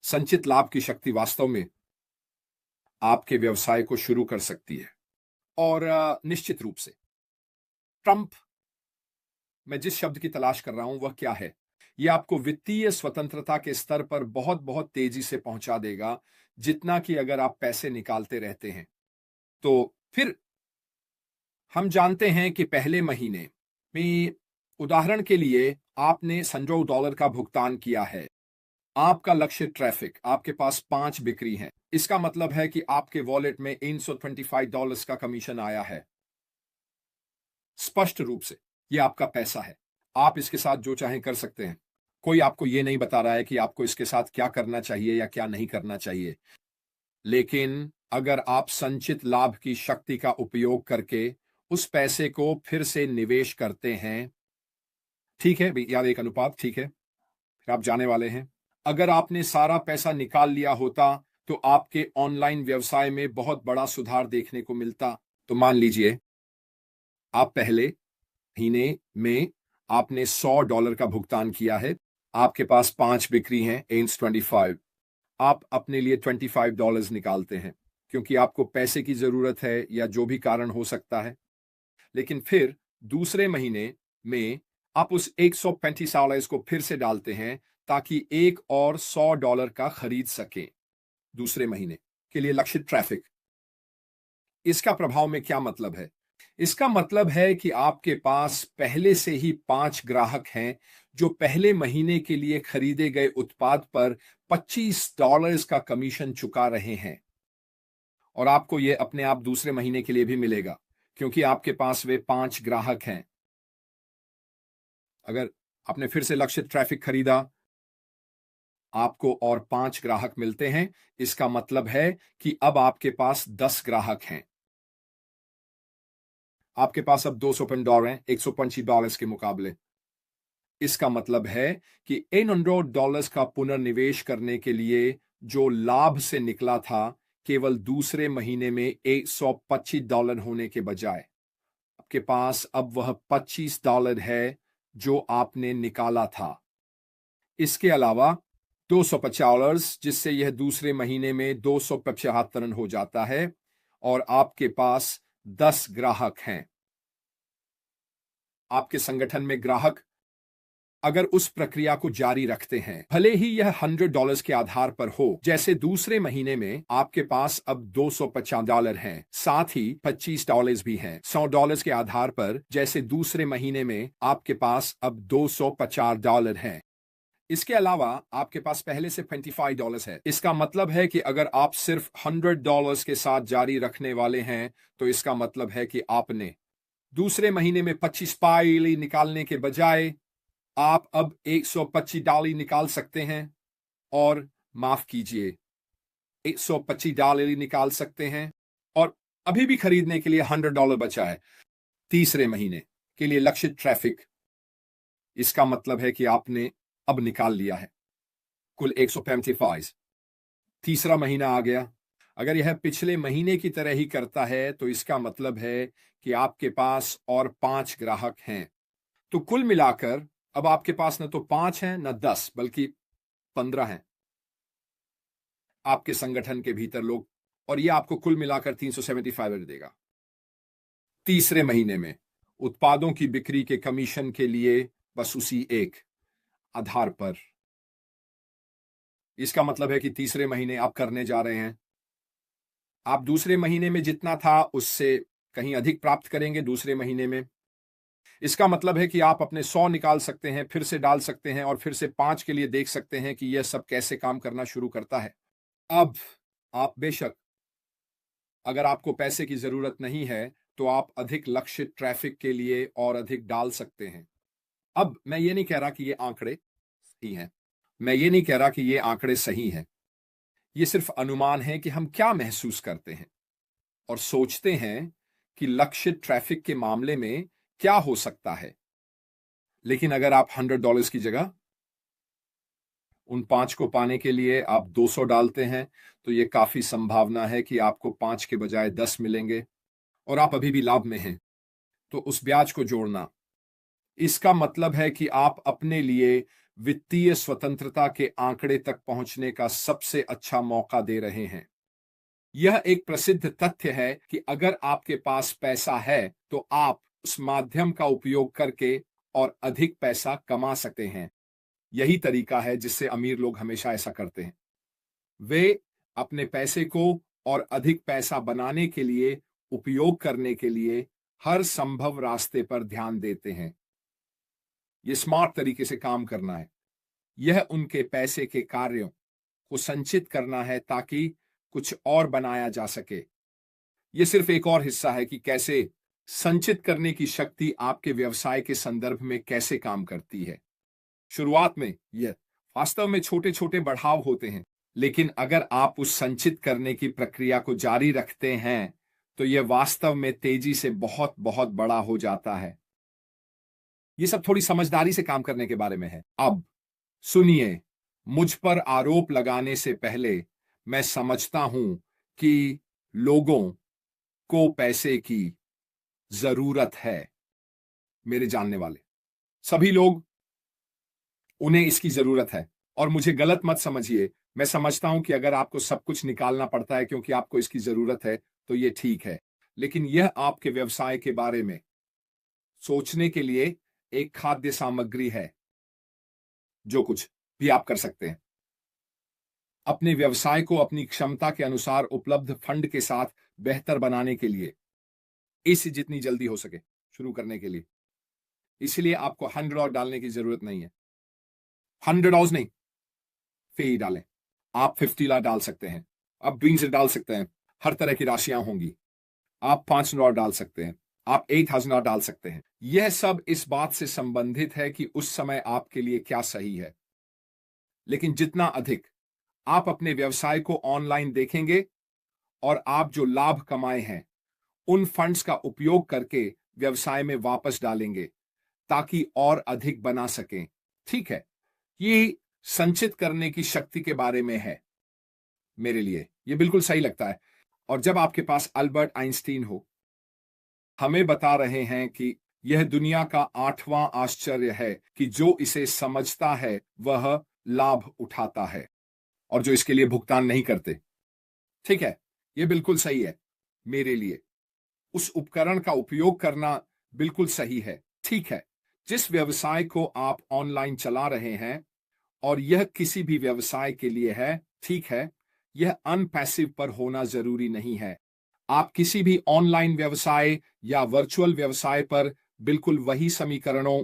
संचित लाभ की शक्ति वास्तव में आपके व्यवसाय को शुरू कर सकती है। और निश्चित रूप से ट्रंप, मैं जिस शब्द की तलाश कर रहा हूं वह क्या है, यह आपको वित्तीय स्वतंत्रता के स्तर पर बहुत बहुत तेजी से पहुंचा देगा, जितना कि अगर आप पैसे निकालते रहते हैं। तो फिर हम जानते हैं कि पहले महीने में, उदाहरण के लिए, आपने $100 का भुगतान किया है। आपका लक्ष्य ट्रैफिक, आपके पास 5 बिक्री हैं। इसका मतलब है कि आपके वॉलेट में $125 का कमीशन आया है। स्पष्ट रूप से यह आपका पैसा है। आप इसके साथ जो चाहें कर सकते हैं। कोई आपको यह नहीं बता रहा है कि आपको इसके साथ क्या करना चाहिए या क्या नहीं करना चाहिए। लेकिन अगर आप संचित लाभ की शक्ति का उपयोग करके उस पैसे को फिर से निवेश करते हैं, ठीक है यार, एक अनुपात, ठीक है, फिर आप जाने वाले हैं। अगर आपने सारा पैसा निकाल लिया होता तो आपके ऑनलाइन व्यवसाय में बहुत बड़ा सुधार देखने को मिलता। तो मान लीजिए आप पहले महीने में आपने $100 का भुगतान किया है। आपके पास 5 बिक्री हैं, एंस 25। आप अपने लिए $25 निकालते हैं क्योंकि आपको पैसे की जरूरत है या जो भी कारण हो सकता है। लेकिन फिर दूसरे महीने में आप उस $135 को फिर से डालते हैं ताकि एक और $100 का खरीद सकें दूसरे महीने के लिए लक्षित ट्रैफिक। इसका प्रभाव में क्या मतलब है? इसका मतलब है कि आपके पास पहले से ही 5 ग्राहक हैं जो पहले महीने के लिए खरीदे गए उत्पाद पर $25 का कमीशन चुका रहे हैं। और आपको यह अपने आप दूसरे महीने के लिए भी मिलेगा क्योंकि आपके पास वे 5 ग्राहक हैं। अगर आपने फिर से लक्षित ट्रैफिक खरीदा, आपको और 5 ग्राहक मिलते हैं। इसका मतलब है कि अब आपके पास 10 ग्राहक हैं। आपके पास अब 250 हैं $125 के मुकाबले। इसका मतलब है कि इन $100 का पुनर्निवेश करने के लिए जो लाभ से निकला था, केवल दूसरे महीने में $125 होने के बजाय आपके पास अब वह $25 है जो आपने निकाला था। इसके अलावा $250, जिससे यह दूसरे महीने में $275 हो जाता है और आपके पास 10 ग्राहक हैं। आपके संगठन में ग्राहक अगर उस प्रक्रिया को जारी रखते हैं, भले ही यह $100 के आधार पर हो, जैसे दूसरे महीने में आपके पास अब $250 हैं, साथ ही $25 भी हैं, $100 के आधार पर, जैसे दूसरे महीने में आपके पास अब $250 हैं। इसके अलावा आपके पास पहले से $25 है। इसका मतलब है कि अगर आप सिर्फ $100 के साथ जारी रखने वाले हैं, तो इसका मतलब है कि आपने दूसरे महीने में 25 पाइली निकालने के बजाय आप अब $125 निकाल सकते हैं। और माफ कीजिए, $125 निकाल सकते हैं और अभी भी खरीदने के लिए $100 बचा है तीसरे महीने के लिए लक्षित ट्रैफिक। इसका मतलब है कि आपने अब निकाल लिया है कुल 135। तीसरा महीना आ गया। अगर यह पिछले महीने की तरह ही करता है तो इसका मतलब है कि आपके पास और 5 ग्राहक हैं। तो कुल मिलाकर अब आपके पास न तो 5 हैं न 10 बल्कि 15 हैं आपके संगठन के भीतर लोग, और यह आपको कुल मिलाकर 375 देगा। तीसरे महीने में उत्पादों की बिक्री के कमीशन के लिए बस उसी एक आधार पर। इसका मतलब है कि तीसरे महीने आप करने जा रहे हैं, आप दूसरे महीने में जितना था उससे कहीं अधिक प्राप्त करेंगे दूसरे महीने में। इसका मतलब है कि आप अपने 100 निकाल सकते हैं, फिर से डाल सकते हैं और फिर से 5 के लिए देख सकते हैं कि यह सब कैसे काम करना शुरू करता है। अब आप बेशक, अगर आपको पैसे की जरूरत नहीं है तो आप अधिक लक्षित ट्रैफिक के लिए और अधिक डाल सकते हैं। अब मैं ये नहीं कह रहा कि ये आंकड़े सही हैं, मैं ये नहीं कह रहा कि ये आंकड़े सही हैं। ये सिर्फ अनुमान है कि हम क्या महसूस करते हैं और सोचते हैं कि लक्षित ट्रैफिक के मामले में क्या हो सकता है। लेकिन अगर आप $100 की जगह उन 5 को पाने के लिए आप 200 डालते हैं, तो यह काफी संभावना है कि आपको 5 के बजाय 10 मिलेंगे और आप अभी भी लाभ में हैं। तो उस ब्याज को जोड़ना, इसका मतलब है कि आप अपने लिए वित्तीय स्वतंत्रता के आंकड़े तक पहुंचने का सबसे अच्छा मौका दे रहे हैं। यह एक प्रसिद्ध तथ्य है कि अगर आपके पास पैसा है तो आप उस माध्यम का उपयोग करके और अधिक पैसा कमा सकते हैं। यही तरीका है जिससे अमीर लोग हमेशा ऐसा करते हैं। वे अपने पैसे को और अधिक पैसा बनाने के लिए उपयोग करने के लिए हर संभव रास्ते पर ध्यान देते हैं। यह स्मार्ट तरीके से काम करना है। यह उनके पैसे के कार्यों को संचित करना है ताकि कुछ और बनाया जा सके। यह सिर्फ एक और हिस्सा है कि कैसे संचित करने की शक्ति आपके व्यवसाय के संदर्भ में कैसे काम करती है। शुरुआत में यह वास्तव में छोटे छोटे बढ़ाव होते हैं, लेकिन अगर आप उस संचित करने की प्रक्रिया को जारी रखते हैं तो यह वास्तव में तेजी से बहुत बहुत बड़ा हो जाता है। यह सब थोड़ी समझदारी से काम करने के बारे में है। अब सुनिए, मुझ पर आरोप लगाने से पहले मैं समझता हूं कि लोगों को पैसे की जरूरत है। मेरे जानने वाले सभी लोग, उन्हें इसकी जरूरत है। और मुझे गलत मत समझिए, मैं समझता हूं कि अगर आपको सब कुछ निकालना पड़ता है क्योंकि आपको इसकी जरूरत है तो यह ठीक है, लेकिन यह आपके व्यवसाय के बारे में सोचने के लिए एक खाद्य सामग्री है। जो कुछ भी आप कर सकते हैं अपने व्यवसाय को अपनी क्षमता के अनुसार उपलब्ध फंड के साथ बेहतर बनाने के लिए, इसे जितनी जल्दी हो सके शुरू करने के लिए। इसलिए आपको $100 डालने की जरूरत नहीं है। $100 नहीं, फी डालें। आप $50 डाल सकते हैं, आप $20 डाल सकते हैं, हर तरह की राशियां होंगी। आप $500 डाल सकते हैं, आप $8,000 डाल सकते हैं। यह सब इस बात से संबंधित है कि उस समय आपके लिए क्या सही है। लेकिन जितना अधिक आप अपने व्यवसाय को ऑनलाइन देखेंगे और आप जो लाभ कमाए हैं उन फंड्स का उपयोग करके व्यवसाय में वापस डालेंगे ताकि और अधिक बना सकें। ठीक है, ये संचित करने की शक्ति के बारे में है। मेरे लिए ये बिल्कुल सही लगता है। और जब आपके पास अल्बर्ट आइंस्टीन हो, हमें बता रहे हैं कि यह दुनिया का 8वां आश्चर्य है कि जो इसे समझता है वह लाभ उठाता है और जो इसके लिए भुगतान नहीं करते। ठीक है, यह बिल्कुल सही है। मेरे लिए उस उपकरण का उपयोग करना बिल्कुल सही है। ठीक है, जिस व्यवसाय को आप ऑनलाइन चला रहे हैं, और यह किसी भी व्यवसाय के लिए है, ठीक है, यह अनपैसिव पर होना जरूरी नहीं है। आप किसी भी ऑनलाइन व्यवसाय या वर्चुअल व्यवसाय पर बिल्कुल वही समीकरणों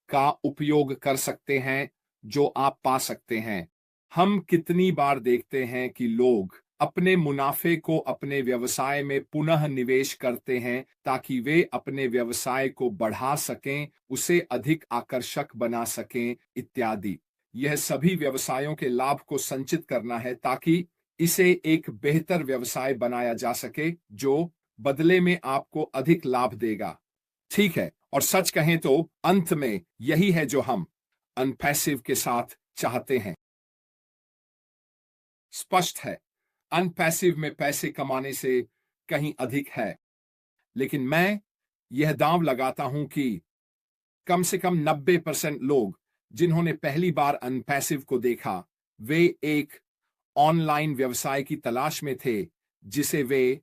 का उपयोग कर सकते हैं जो आप पा सकते हैं। हम कितनी बार देखते हैं कि लोग अपने मुनाफे को अपने व्यवसाय में पुनः निवेश करते हैं ताकि वे अपने व्यवसाय को बढ़ा सकें, उसे अधिक आकर्षक बना सकें इत्यादि। यह सभी व्यवसायों के लाभ को संचित करना है ताकि इसे एक बेहतर व्यवसाय बनाया जा सके जो बदले में आपको अधिक लाभ देगा। ठीक है, और सच कहें तो अंत में यही है जो हम अनपैसिव के साथ चाहते हैं। स्पष्ट है, अनपैसिव में पैसे कमाने से कहीं अधिक है, लेकिन मैं यह दांव लगाता हूं कि कम से कम 90% लोग जिन्होंने पहली बार अनपैसिव को देखा, वे एक ऑनलाइन व्यवसाय की तलाश में थे जिसे वे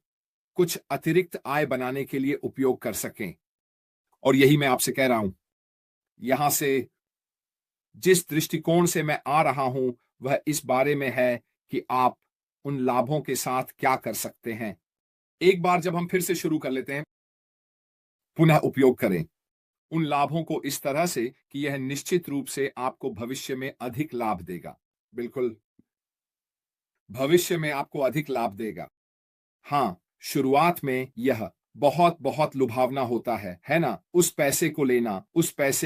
कुछ अतिरिक्त आय बनाने के लिए उपयोग कर सकें। और यही मैं आपसे कह रहा हूं। यहां से जिस दृष्टिकोण से मैं आ रहा हूं वह इस बारे में है कि आप उन लाभों के साथ क्या कर सकते हैं। एक बार जब हम फिर से शुरू कर लेते हैं, पुनः उपयोग करें उन लाभों को इस तरह से कि यह निश्चित रूप से आपको भविष्य में अधिक लाभ देगा। बिल्कुल, भविष्य में आपको अधिक लाभ देगा। हां, शुरुआत में यह बहुत बहुत लुभावना होता है ना? उस पैसे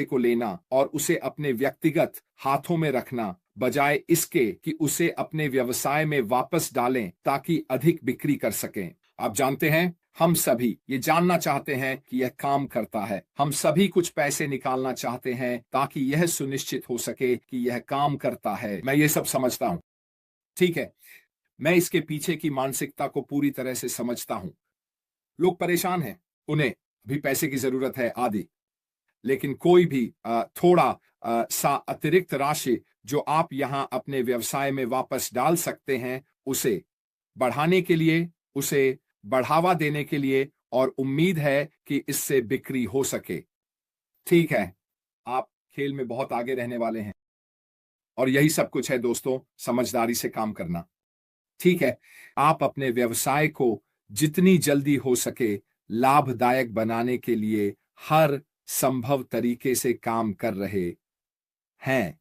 को लेना और उसे अपने व्यक्तिगत हाथों में रखना, बजाय इसके कि उसे अपने व्यवसाय में वापस डालें ताकि अधिक बिक्री कर सकें। आप जानते हैं, हम सभी ये जानना चाहते हैं कि यह काम करता है। हम सभी कुछ पैसे निकालना चाहते हैं ताकि यह सुनिश्चित हो सके कि यह काम करता है। मैं ये सब समझता हूं। ठीक है, मैं इसके पीछे की मानसिकता को पूरी तरह से समझता हूं। लोग परेशान हैं, उन्हें भी पैसे की जरूरत है आदि, लेकिन कोई भी थोड़ा अतिरिक्त राशि जो आप यहां अपने व्यवसाय में वापस डाल सकते हैं, उसे बढ़ाने के लिए, उसे बढ़ावा देने के लिए, और उम्मीद है कि इससे बिक्री हो सके। ठीक है, आप खेल में बहुत आगे रहने वाले हैं और यही सब कुछ है दोस्तों, समझदारी से काम करना। ठीक है, आप अपने व्यवसाय को जितनी जल्दी हो सके लाभदायक बनाने के लिए हर संभव तरीके से काम कर रहे हैं।